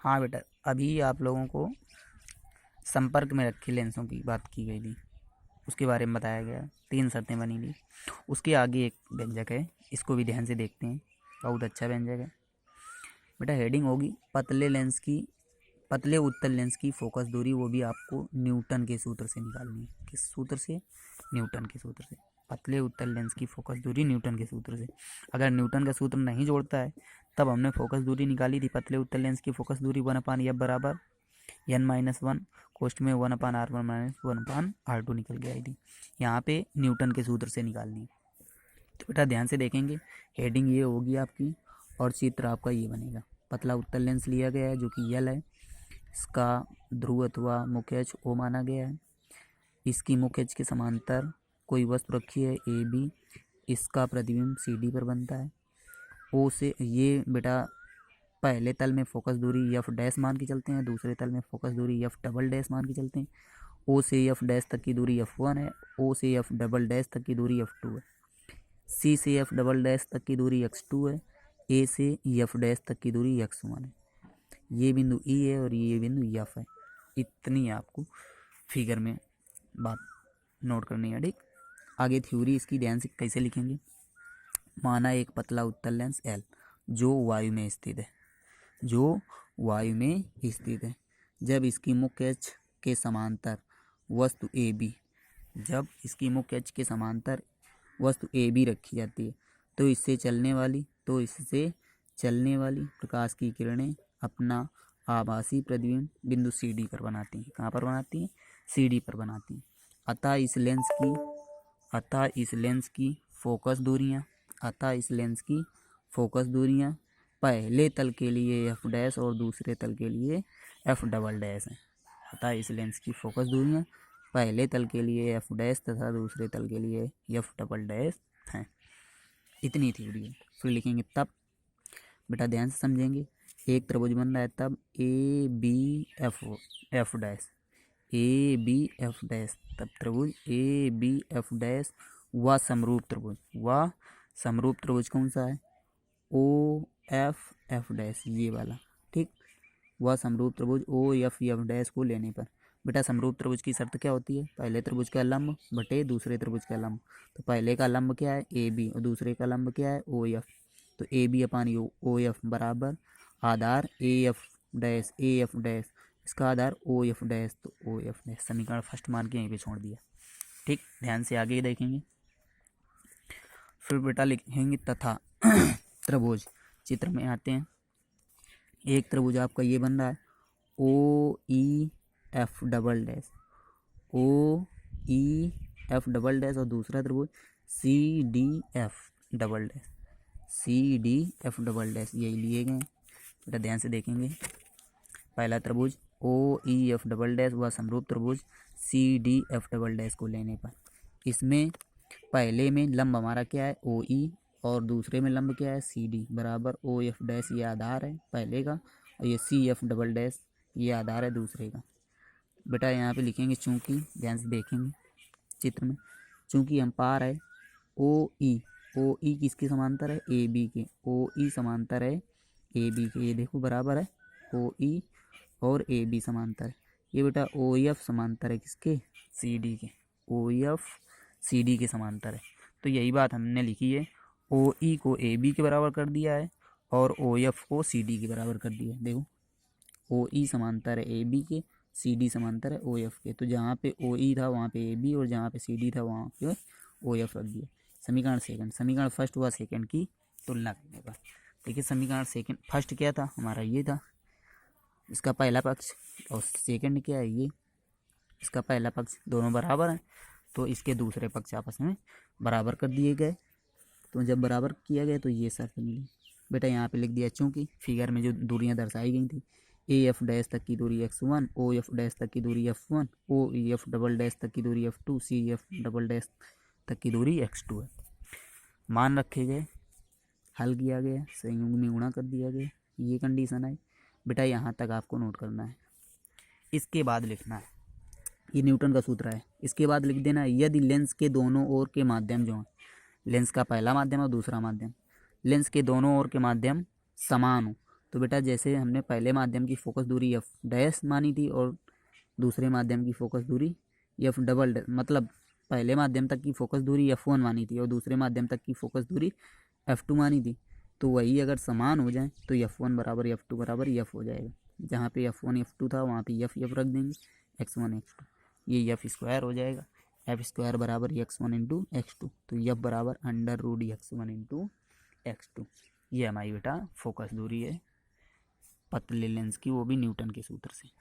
हाँ बेटा, अभी आप लोगों को संपर्क में रखे लेंसों की बात की गई थी, उसके बारे में बताया गया, 3 शर्तें बनी थी। उसके आगे एक व्यंजक है, इसको भी ध्यान से देखते हैं, बहुत अच्छा व्यंजक है बेटा। हेडिंग होगी पतले उत्तल लेंस की फोकस दूरी, वो भी आपको न्यूटन के सूत्र से निकालनी है। किस सूत्र से? न्यूटन के सूत्र से। पतले उत्तल लेंस की फोकस दूरी न्यूटन के सूत्र से। अगर न्यूटन का सूत्र नहीं जोड़ता है तब हमने फोकस दूरी निकाली थी। पतले उत्तल लेंस की फोकस दूरी 1/f बराबर n-1 कोष्ट में 1/r1 माइनस 1/r2 निकल के आई थी। यहाँ पे न्यूटन के सूत्र से निकालनी है। तो बेटा ध्यान से देखेंगे, हेडिंग ये होगी आपकी और चित्र आपका ये बनेगा। पतला उत्तल लेंस लिया गया है जो कि यल है, इसका ध्रुव अथवा मुख्य अक्ष O माना गया है। इसकी मुख्य अक्ष के समांतर कोई वस्तु रखी है AB, इसका प्रतिबिंब CD पर बनता है। O से ये बेटा पहले तल में फोकस दूरी F डैश मान के चलते हैं, दूसरे तल में फोकस दूरी F डबल डैश मान के चलते हैं। O से F डैश तक की दूरी F1 है, O से F डबल डैश तक की दूरी F2 है, C से F डबल डैश तक की दूरी X2 है, A से F डैश तक की दूरी X1 है। ये बिंदु E है और ये बिंदु F है। इतनी आपको फिगर में बात नोट करनी है, ठीक। आगे थ्योरी इसकी ध्यान से कैसे लिखेंगे। माना एक पतला उत्तल लेंस L जो वायु में स्थित है, जब इसकी मुख्य अक्ष के समांतर वस्तु AB रखी जाती है तो इससे चलने वाली प्रकाश की किरणें अपना आभासी प्रतिबिंब बिंदु CD पर बनाती हैं। कहाँ पर बनाती हैं? CD पर बनाती हैं। अतः इस लेंस की फोकस दूरियां पहले तल के लिए F डैश और दूसरे तल के लिए F डबल डैश हैं। अतः इस लेंस की फोकस दूरियां पहले तल के लिए F डैश तथा दूसरे तल के लिए F डबल डैश हैं। इतनी थ्योरी है। फिर लिखेंगे तब, बेटा ध्यान से समझेंगे, एक त्रिभुज बन रहा है तब ABF डैश, तब त्रिभुज ABF डैश व समरूप त्रिभुज कौन सा है? OFF डैश, ये वाला, ठीक। वह समरूप त्रिभुज OFF डैश को लेने पर, बेटा समरूप त्रिभुज की शर्त क्या होती है? पहले त्रिभुज का लंब बटे दूसरे त्रिभुज का लंब। तो पहले का लंब क्या है? AB और दूसरे का लंब क्या है? OF। तो AB अपान OF बराबर आधार AF डैश, इसका आधार OF डैश, तो OF डैश। समीकरण फर्स्ट मान के यहीं पे छोड़ दिया, ठीक। ध्यान से आगे देखेंगे। फिर बेटा लिखेंगे तथा त्रिभुज, चित्र में आते हैं। एक त्रिभुज आपका ये बन रहा है OEF डबल डैश और दूसरा त्रिभुज CDF डबल डैश, यही लिए गए। बेटा ध्यान से देखेंगे, पहला त्रिभुज OEF डबल डैश व समरूप त्रिभुज CDF डबल डैश को लेने पर, इसमें पहले में लंब हमारा क्या है? OE और दूसरे में लंब क्या है? CD बराबर OF डैश, ये आधार है पहले का, और ये CF डबल डैश ये आधार है दूसरे का। बेटा यहाँ पे लिखेंगे चूंकि, ध्यान से देखेंगे चित्र में, चूंकि हम पा रहे OE किसके समांतर है? AB के। OE समांतर है AB के, ये देखो बराबर है, OE और AB समांतर है। ये बेटा OF समांतर है किसके? CD के। OF CD के समांतर है। तो यही बात हमने लिखी है, OE को AB के बराबर कर दिया है और OF को CD के बराबर कर दिया है। देखो OE समांतर है AB के, CD समांतर है OF के। तो जहाँ पे OE था वहाँ पे AB और जहाँ पे CD था वहाँ पे OF रख दिया। समीकरण फर्स्ट व सेकंड की तुलना करने पर, देखिए समीकरण फर्स्ट क्या था हमारा? ये था, इसका पहला पक्ष, और सेकंड क्या है? ये इसका पहला पक्ष, दोनों बराबर हैं तो इसके दूसरे पक्ष आपस में बराबर कर दिए गए। तो जब बराबर किया गया तो ये शर्त मिली। बेटा यहाँ पे लिख दिया चूँकि फिगर में जो दूरियां दर्शाई गई थी, AF डैश तक की दूरी X1, OF डैश तक की दूरी F1, OEF डबल डैश तक की दूरी F2, CF डबल डैश तक की दूरी X2 है। मान रखे गए, हल किया गया, संयुग में गुणा कर दिया गया, ये कंडीशन है। बेटा यहाँ तक आपको नोट करना है। इसके बाद लिखना है, ये न्यूटन का सूत्र है। इसके बाद लिख देना, यदि लेंस के दोनों ओर के माध्यम जो है, लेंस का पहला माध्यम और दूसरा माध्यम, लेंस के दोनों ओर के माध्यम समान हो तो बेटा जैसे हमने पहले माध्यम की फोकस दूरी एफ डैश मानी थी और दूसरे माध्यम की फोकस दूरी एफ डबल डैश, मतलब पहले माध्यम तक की फोकस दूरी F1 मानी थी और दूसरे माध्यम तक की फोकस दूरी F2 मानी थी, तो वही अगर समान हो जाए तो F1 बराबर F2 बराबर F हो जाएगा। जहाँ पे F1 F2 था वहाँ पे F रख देंगे, x1 x2, ये F स्क्वायर हो जाएगा। F स्क्वायर बराबर x1 इंटू x2, तो F बराबर under root x1 into x2। ये हमारी बेटा फोकस दूरी है पतले लेंस की, वो भी न्यूटन के सूत्र से।